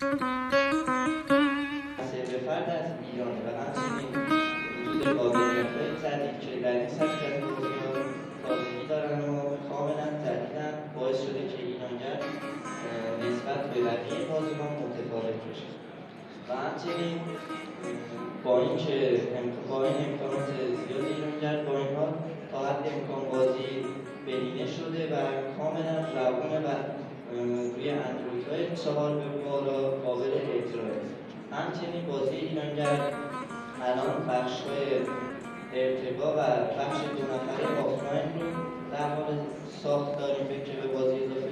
به فرد از ایرانه و همچنین وجود قابلیت‌های جدید که در این سبک از بازی‌ها تازگی دارن و کاملا جدیدن باعث شده که ایرانگر نسبت به بقیه بازی‌ها متفاوت بشه و همچنین با این امکانات زیاد ایرانگر با این حال تا حد امکان بازی بهینه شده و کاملا روونه و روی اندرویدهای 4 به بالا قابل اجراه. همچنین بازی ایرانگر الان بخش‌های ارتقا و بخش 2 نفره آفلاین رو در حال ساخت داریم که به بازی اضافه